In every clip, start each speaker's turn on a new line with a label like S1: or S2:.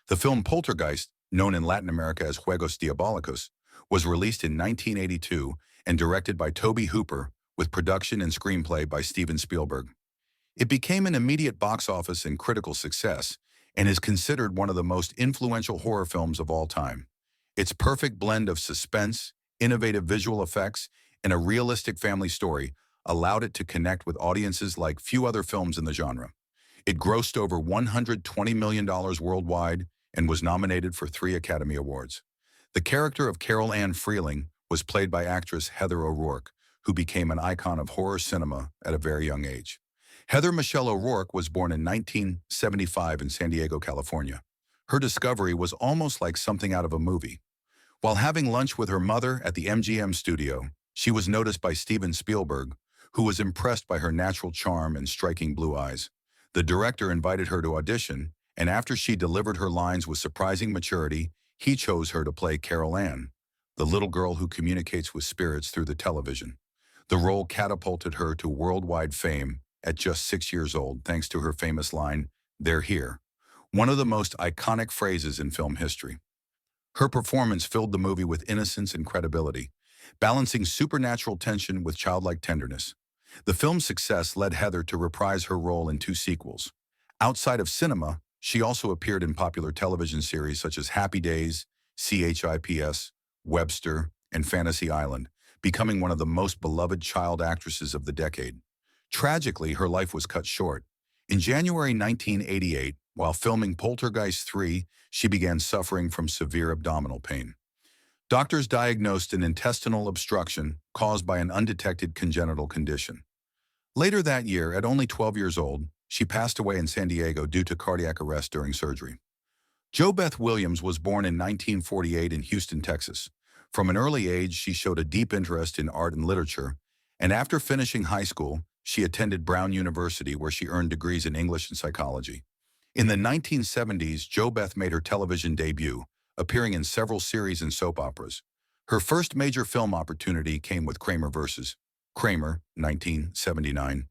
S1: The film Poltergeist, known in Latin America as Juegos diabólicos, was released in 1982 and directed by Tobe Hooper, with production and screenplay by Steven Spielberg. It became an immediate box office and critical success, and is considered one of the most influential horror films of all time. Its perfect blend of suspense, innovative visual effects, and a realistic family story allowed it to connect with audiences like few other films in the genre. It grossed over $120 million worldwide and was nominated for 3 Academy Awards. The character of Carol Anne Freeling was played by actress Heather O'Rourke, who became an icon of horror cinema at a very young age. Heather Michelle O'Rourke was born in 1975 in San Diego, California. Her discovery was almost like something out of a movie. While having lunch with her mother at the MGM studio, she was noticed by Steven Spielberg, who was impressed by her natural charm and striking blue eyes. The director invited her to audition, and after she delivered her lines with surprising maturity, he chose her to play Carol Anne, the little girl who communicates with spirits through the television. The role catapulted her to worldwide fame at just 6 years old, thanks to her famous line, "They're here," one of the most iconic phrases in film history. Her performance filled the movie with innocence and credibility, balancing supernatural tension with childlike tenderness. The film's success led Heather to reprise her role in 2 sequels. Outside of cinema, she also appeared in popular television series such as Happy Days, CHIPS, Webster, and Fantasy Island, becoming one of the most beloved child actresses of the decade. Tragically, her life was cut short. In January 1988, while filming Poltergeist 3, she began suffering from severe abdominal pain. Doctors diagnosed an intestinal obstruction caused by an undetected congenital condition. Later that year, at only 12 years old, she passed away in San Diego due to cardiac arrest during surgery. JoBeth Williams was born in 1948 in Houston, Texas. From an early age, she showed a deep interest in art and literature, and after finishing high school, she attended Brown University, where she earned degrees in English and psychology. In the 1970s, JoBeth made her television debut, appearing in several series and soap operas. Her first major film opportunity came with Kramer vs. Kramer, 1979.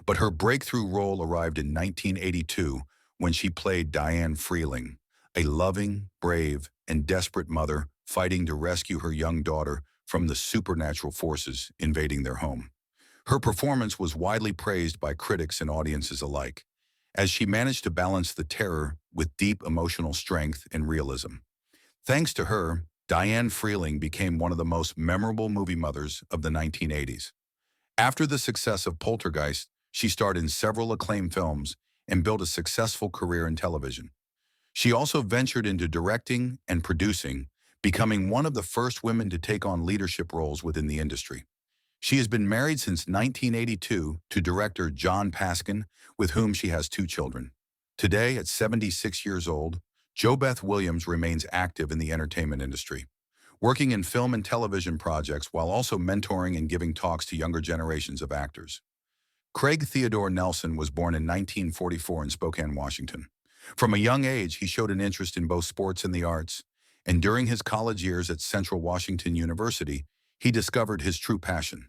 S1: But her breakthrough role arrived in 1982 when she played Diane Freeling, a loving, brave, and desperate mother fighting to rescue her young daughter from the supernatural forces invading their home. Her performance was widely praised by critics and audiences alike, as she managed to balance the terror with deep emotional strength and realism. Thanks to her, Diane Freeling became one of the most memorable movie mothers of the 1980s. After the success of Poltergeist, she starred in several acclaimed films and built a successful career in television. She also ventured into directing and producing, becoming one of the first women to take on leadership roles within the industry. She has been married since 1982 to director John Pasquin, with whom she has 2 children. Today, at 76 years old, JoBeth Williams remains active in the entertainment industry, working in film and television projects while also mentoring and giving talks to younger generations of actors. Craig Theodore Nelson was born in 1944 in Spokane, Washington. From a young age, he showed an interest in both sports and the arts, and during his college years at Central Washington University, he discovered his true passion,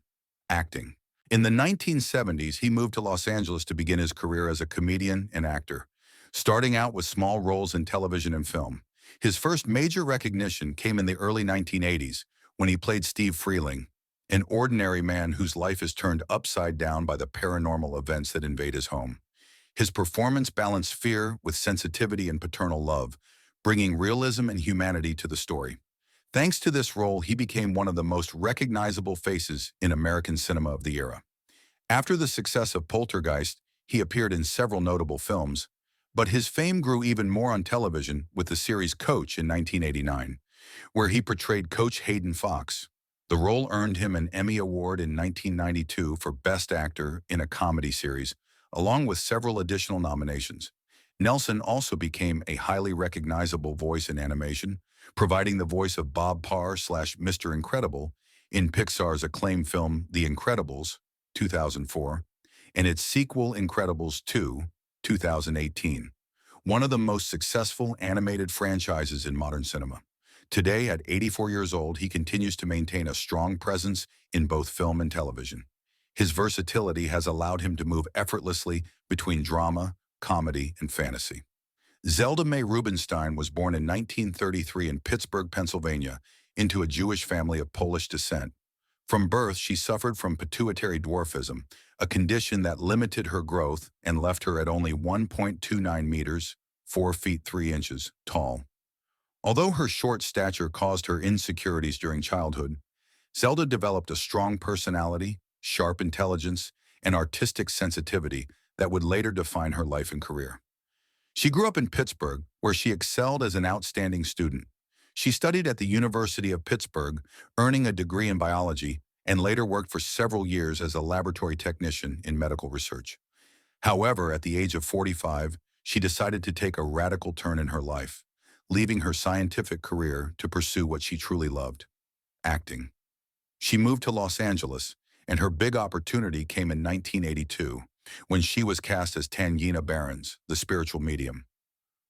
S1: acting. In the 1970s, he moved to Los Angeles to begin his career as a comedian and actor, starting out with small roles in television and film. His first major recognition came in the early 1980s when he played Steve Freeling, an ordinary man whose life is turned upside down by the paranormal events that invade his home. His performance balanced fear with sensitivity and paternal love, bringing realism and humanity to the story. Thanks to this role, he became one of the most recognizable faces in American cinema of the era. After the success of Poltergeist, he appeared in several notable films, but his fame grew even more on television with the series Coach in 1989, where he portrayed Coach Hayden Fox. The role earned him an Emmy Award in 1992 for Best Actor in a Comedy Series, along with several additional nominations. Nelson also became a highly recognizable voice in animation, providing the voice of Bob Parr/Mr. Incredible in Pixar's acclaimed film The Incredibles, 2004, and its sequel Incredibles 2, 2018, one of the most successful animated franchises in modern cinema. Today, at 84 years old, he continues to maintain a strong presence in both film and television. His versatility has allowed him to move effortlessly between drama, comedy, and fantasy. Zelda Mae Rubinstein was born in 1933 in Pittsburgh, Pennsylvania, into a Jewish family of Polish descent. From birth, she suffered from pituitary dwarfism, a condition that limited her growth and left her at only 1.29 meters, 4 feet 3 inches, tall. Although her short stature caused her insecurities during childhood, Zelda developed a strong personality, sharp intelligence, and artistic sensitivity that would later define her life and career. She grew up in Pittsburgh, where she excelled as an outstanding student. She studied at the University of Pittsburgh, earning a degree in biology, and later worked for several years as a laboratory technician in medical research. However, at the age of 45, she decided to take a radical turn in her life, leaving her scientific career to pursue what she truly loved: acting. She moved to Los Angeles, and her big opportunity came in 1982, when she was cast as Tangina Barons, the spiritual medium.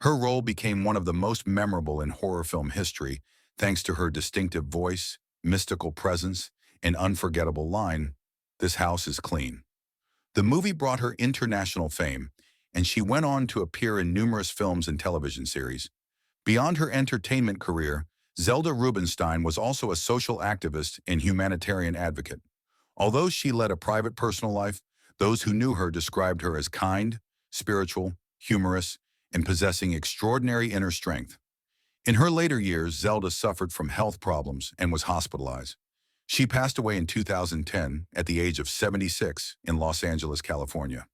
S1: Her role became one of the most memorable in horror film history, thanks to her distinctive voice, mystical presence, and unforgettable line, "This house is clean." The movie brought her international fame, and she went on to appear in numerous films and television series. Beyond her entertainment career, Zelda Rubinstein was also a social activist and humanitarian advocate. Although she led a private personal life, those who knew her described her as kind, spiritual, humorous, and possessing extraordinary inner strength. In her later years, Zelda suffered from health problems and was hospitalized. She passed away in 2010 at the age of 76 in Los Angeles, California.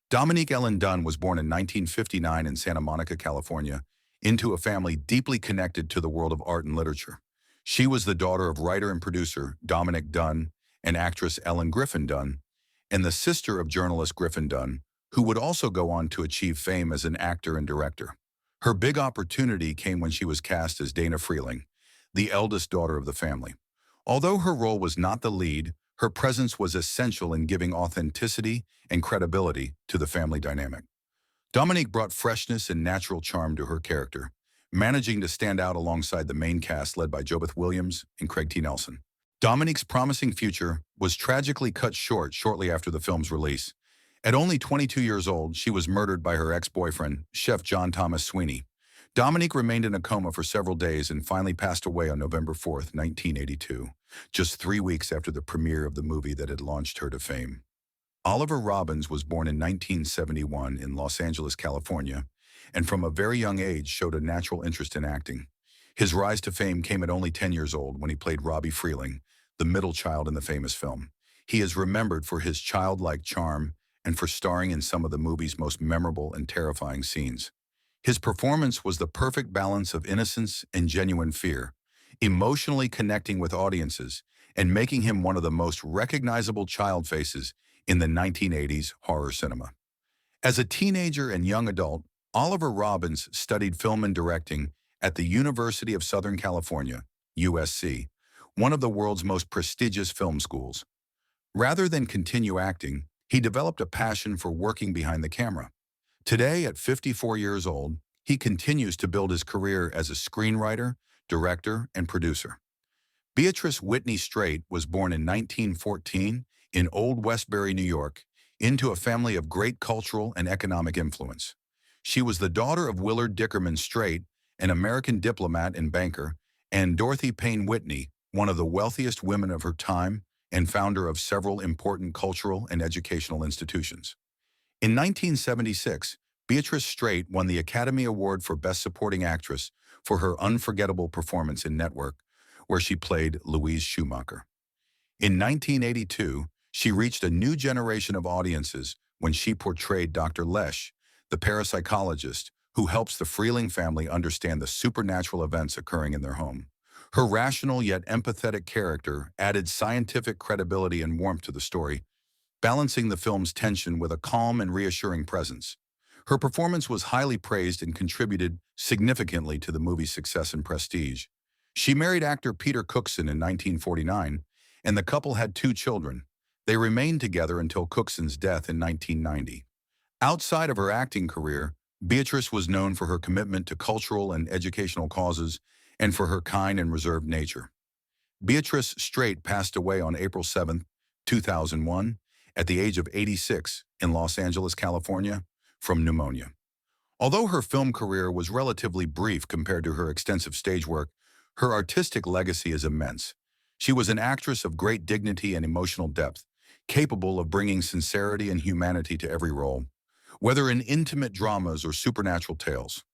S1: Dominique Ellen Dunn was born in 1959 in Santa Monica, California, into a family deeply connected to the world of art and literature. She was the daughter of writer and producer Dominic Dunn and actress Ellen Griffin Dunn, and the sister of journalist Griffin Dunn, who would also go on to achieve fame as an actor and director. Her big opportunity came when she was cast as Diane Freeling, the eldest daughter of the family. Although her role was not the lead, her presence was essential in giving authenticity and credibility to the family dynamic. Dominique brought freshness and natural charm to her character, managing to stand out alongside the main cast led by JoBeth Williams and Craig T. Nelson. Dominique's promising future was tragically cut short shortly after the film's release. At only 22 years old, she was murdered by her ex-boyfriend, Chef John Thomas Sweeney. Dominique remained in a coma for several days and finally passed away on November 4th, 1982, just 3 weeks after the premiere of the movie that had launched her to fame. Oliver Robbins was born in 1971 in Los Angeles, California, and from a very young age showed a natural interest in acting. His rise to fame came at only 10 years old when he played Robbie Freeling, the middle child in the famous film. He is remembered for his childlike charm and for starring in some of the movie's most memorable and terrifying scenes. His performance was the perfect balance of innocence and genuine fear, emotionally connecting with audiences and making him one of the most recognizable child faces in the 1980s horror cinema. As a teenager and young adult, Oliver Robbins studied film and directing at the University of Southern California, USC, one of the world's most prestigious film schools. Rather than continue acting, he developed a passion for working behind the camera. Today, at 54 years old, he continues to build his career as a screenwriter, director, and producer. Beatrice Whitney Straight was born in 1914 in Old Westbury, New York, into a family of great cultural and economic influence. She was the daughter of Willard Dickerman Straight, an American diplomat and banker, and Dorothy Payne Whitney, one of the wealthiest women of her time and founder of several important cultural and educational institutions. In 1976, Beatrice Straight won the Academy Award for Best Supporting Actress for her unforgettable performance in Network, where she played Louise Schumacher. In 1982, she reached a new generation of audiences when she portrayed Dr. Lesh, the parapsychologist who helps the Freeling family understand the supernatural events occurring in their home. Her rational yet empathetic character added scientific credibility and warmth to the story, balancing the film's tension with a calm and reassuring presence. Her performance was highly praised and contributed significantly to the movie's success and prestige. She married actor Peter Cookson in 1949, and the couple had 2 children. They remained together until Cookson's death in 1990. Outside of her acting career, Beatrice was known for her commitment to cultural and educational causes and for her kind and reserved nature. Beatrice Straight passed away on April 7, 2001, at the age of 86 in Los Angeles, California, from pneumonia. Although her film career was relatively brief compared to her extensive stage work, her artistic legacy is immense. She was an actress of great dignity and emotional depth, capable of bringing sincerity and humanity to every role, whether in intimate dramas or supernatural tales.